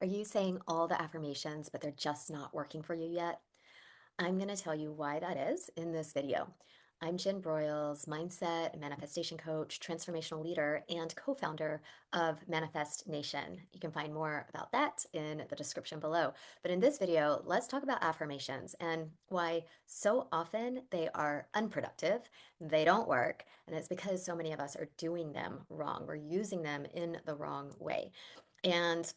Are you saying all the affirmations, but they're just not working for you yet? I'm going to tell you why that is in this video. I'm Jen Broyles, mindset and manifestation coach, transformational leader, and co-founder of Manifest Nation. You can find more about that in the description below. But in this video, let's talk about affirmations and why so often they are unproductive, they don't work, and it's because so many of us are doing them wrong. We're using them in the wrong way. And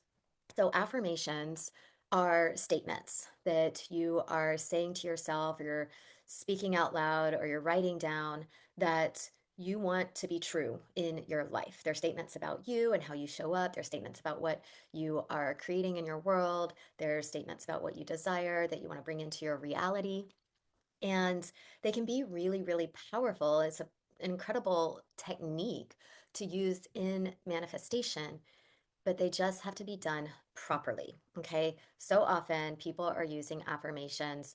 so, affirmations are statements that you are saying to yourself, or you're speaking out loud, or you're writing down that you want to be true in your life. They're statements about you and how you show up. They're statements about what you are creating in your world. They're statements about what you desire that you want to bring into your reality. And they can be really, really powerful. An incredible technique to use in manifestation, but they just have to be done properly. Okay. So often people are using affirmations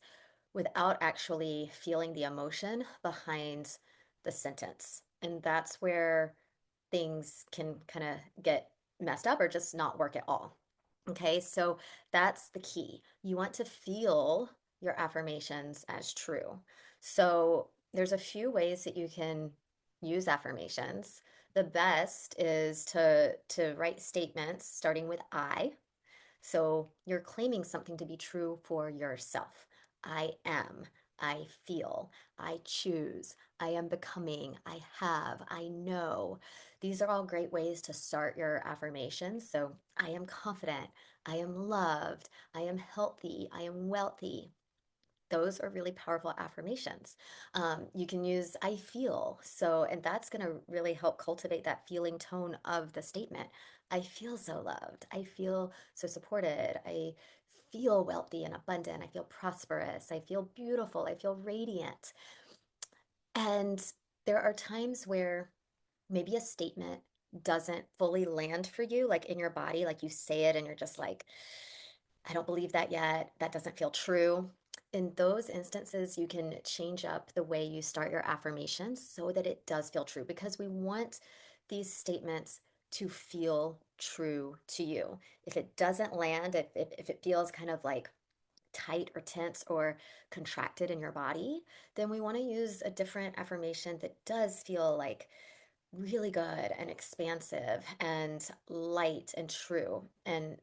without actually feeling the emotion behind the sentence. And that's where things can kind of get messed up or just not work at all. Okay, so that's the key. You want to feel your affirmations as true. So there's a few ways that you can use affirmations. The best is to write statements starting with I. So you're claiming something to be true for yourself. I am, I feel, I choose, I am becoming, I have, I know. These are all great ways to start your affirmations. So I am confident, I am loved, I am healthy, I am wealthy. Those are really powerful affirmations. You can use I feel. So, and that's going to really help cultivate that feeling tone of the statement. I feel so loved. I feel so supported. I feel wealthy and abundant. I feel prosperous. I feel beautiful. I feel radiant. And there are times where maybe a statement doesn't fully land for you, like in your body, like you say it and you're just like, I don't believe that yet. That doesn't feel true. In those instances, you can change up the way you start your affirmations so that it does feel true because we want these statements to feel true to you. If it doesn't land, if it feels kind of like tight or tense or contracted in your body, then we want to use a different affirmation that does feel like really good and expansive and light and true and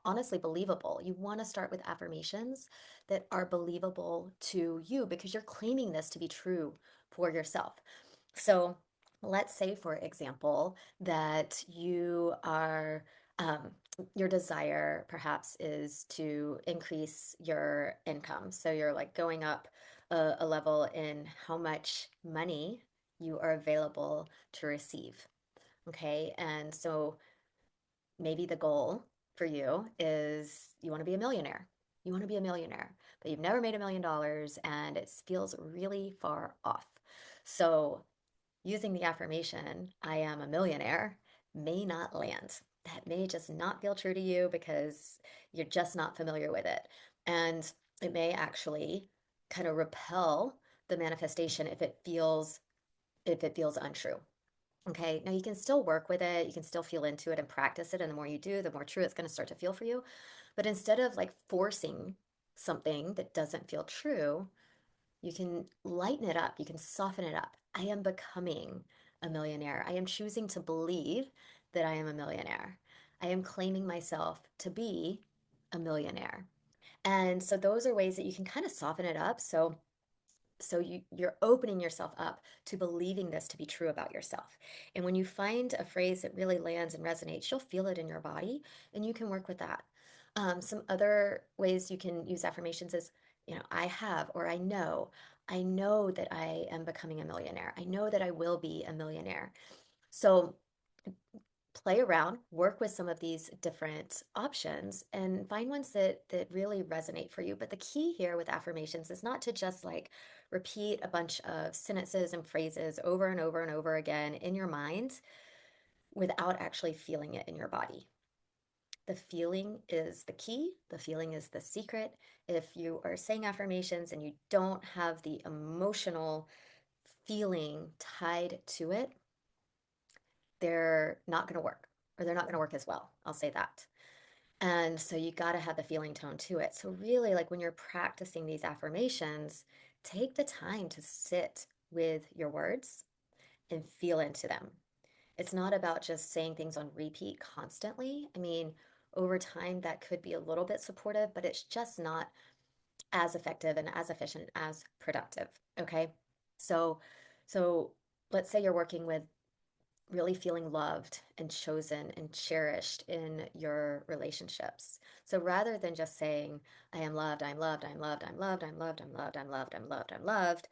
honestly believable. You want to start with affirmations that are believable to you because you're claiming this to be true for yourself. So let's say, for example, that you are, um, your desire perhaps is to increase your income. So you're like going up a level in how much money you are available to receive. Okay. And so maybe the goal for you is you want to be a millionaire. You want to be a millionaire, but you've never made $1 million and it feels really far off. So using the affirmation, I am a millionaire, may not land. That may just not feel true to you because you're just not familiar with it. And it may actually kind of repel the manifestation if it feels untrue. Okay, now you can still work with it, you can still feel into it and practice it, and the more you do, the more true it's going to start to feel for you. But instead of like forcing something that doesn't feel true, you can lighten it up, you can soften it up. I am becoming a millionaire. I am choosing to believe that I am a millionaire. I am claiming myself to be a millionaire. And so those are ways that you can kind of soften it up. You're opening yourself up to believing this to be true about yourself. And when you find a phrase that really lands and resonates, you'll feel it in your body and you can work with that. Some other ways you can use affirmations is, I have, or I know that I am becoming a millionaire. I know that I will be a millionaire. So play around, work with some of these different options and find ones that really resonate for you. But the key here with affirmations is not to just like repeat a bunch of sentences and phrases over and over and over again in your mind without actually feeling it in your body. The feeling is the key. The feeling is the secret. If you are saying affirmations and you don't have the emotional feeling tied to it, they're not going to work or they're not going to work as well. I'll say that. And so you got to have the feeling tone to it. So, really, like when you're practicing these affirmations, take the time to sit with your words and feel into them. It's not about just saying things on repeat constantly. I mean, over time, that could be a little bit supportive, but it's just not as effective and as efficient as productive. Okay. So, so let's say you're working with really feeling loved and chosen and cherished in your relationships. So rather than just saying, I am loved, I'm loved, I'm loved, I'm loved, I'm loved, I'm loved, I'm loved, I'm loved, I'm loved,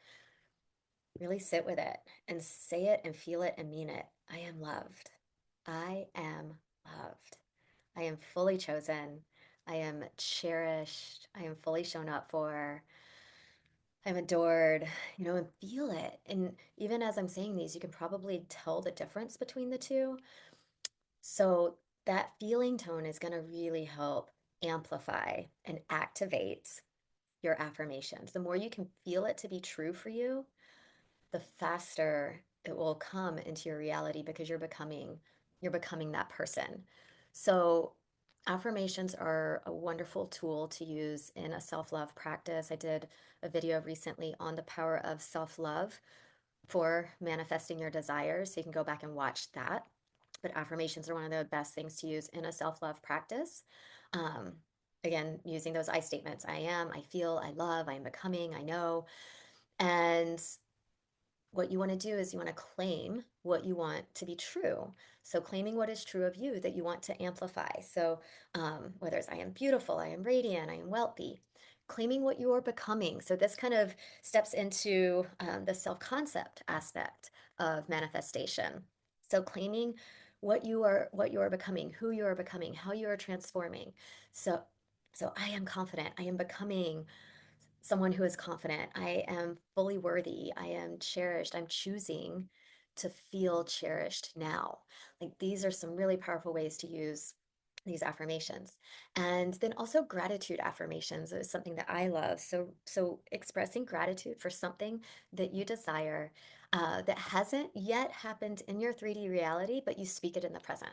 really sit with it and say it and feel it and mean it. I am loved. I am loved. I am fully chosen. I am cherished. I am fully shown up for. I'm adored, and feel it. And even as I'm saying these, you can probably tell the difference between the two. So that feeling tone is going to really help amplify and activate your affirmations. The more you can feel it to be true for you, the faster it will come into your reality because you're becoming that person. So affirmations are a wonderful tool to use in a self-love practice. I did a video recently on the power of self-love for manifesting your desires, so you can go back and watch that. But affirmations are one of the best things to use in a self-love practice. Um, Again, using those I statements: I am, I feel, I love, I am becoming, I know. And what you want to do is you want to claim what you want to be true. So, claiming what is true of you that you want to amplify. So, whether it's I am beautiful, I am radiant, I am wealthy, claiming what you are becoming. So, this kind of steps into the self concept aspect of manifestation. So, claiming what you are becoming, who you are becoming, how you are transforming. So, so I am confident. I am becoming someone who is confident. I am fully worthy. I am cherished. I'm choosing to feel cherished now. Like these are some really powerful ways to use these affirmations. And then also gratitude affirmations is something that I love. So expressing gratitude for something that you desire that hasn't yet happened in your 3D reality, but you speak it in the present.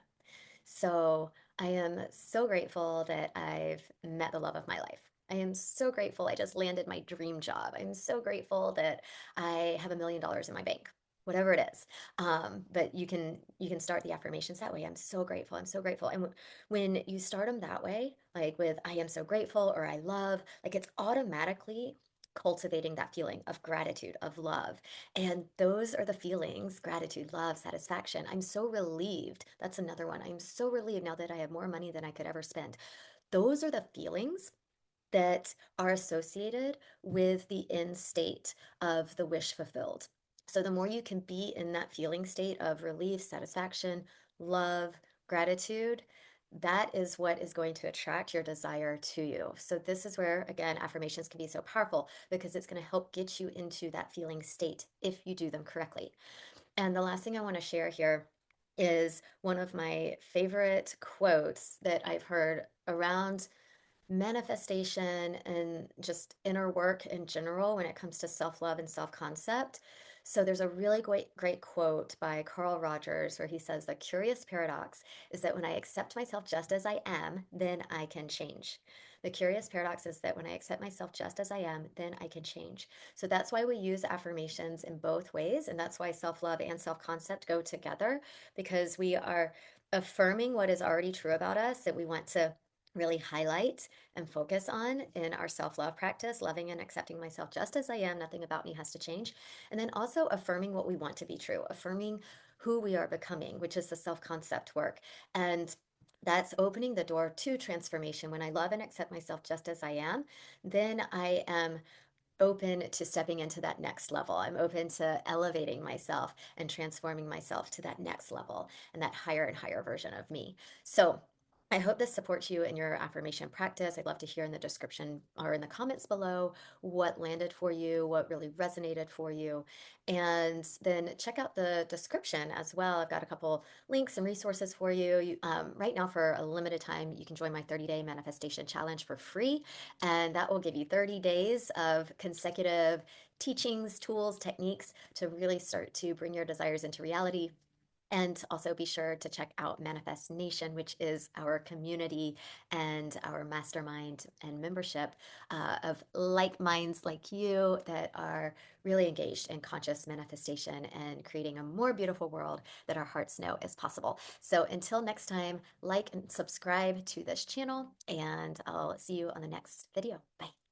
So I am so grateful that I've met the love of my life. I am so grateful I just landed my dream job. I'm so grateful that I have $1 million in my bank, whatever it is. But you can start the affirmations that way. I'm so grateful. I'm so grateful. And when you start them that way, like with I am so grateful or I love, like it's automatically cultivating that feeling of gratitude, of love. And those are the feelings: gratitude, love, satisfaction. I'm so relieved. That's another one. I'm so relieved now that I have more money than I could ever spend. Those are the feelings that are associated with the end state of the wish fulfilled. So the more you can be in that feeling state of relief, satisfaction, love, gratitude, that is what is going to attract your desire to you. So this is where, again, affirmations can be so powerful because it's going to help get you into that feeling state if you do them correctly. And the last thing I want to share here is one of my favorite quotes that I've heard around manifestation and just inner work in general when it comes to self-love and self-concept. So there's a really great quote by Carl Rogers where he says the curious paradox is that when I accept myself just as I am, then I can change. The curious paradox is that when I accept myself just as I am, then I can change. So that's why we use affirmations in both ways, and that's why self-love and self-concept go together, because we are affirming what is already true about us that we want to really highlight and focus on in our self love practice, loving and accepting myself just as I am. Nothing about me has to change. And then also affirming what we want to be true, affirming who we are becoming, which is the self concept work. And that's opening the door to transformation. When I love and accept myself just as I am, then I am open to stepping into that next level. I'm open to elevating myself and transforming myself to that next level and that higher and higher version of me. So, I hope this supports you in your affirmation practice. I'd love to hear in the description or in the comments below what landed for you, what really resonated for you. And then check out the description as well. I've got a couple links and resources for you. Right now, for a limited time, you can join my 30-day manifestation challenge for free. And that will give you 30 days of consecutive teachings, tools, techniques to really start to bring your desires into reality. And also be sure to check out Manifest Nation, which is our community and our mastermind and membership of like minds like you that are really engaged in conscious manifestation and creating a more beautiful world that our hearts know is possible. So until next time, like and subscribe to this channel, and I'll see you on the next video. Bye.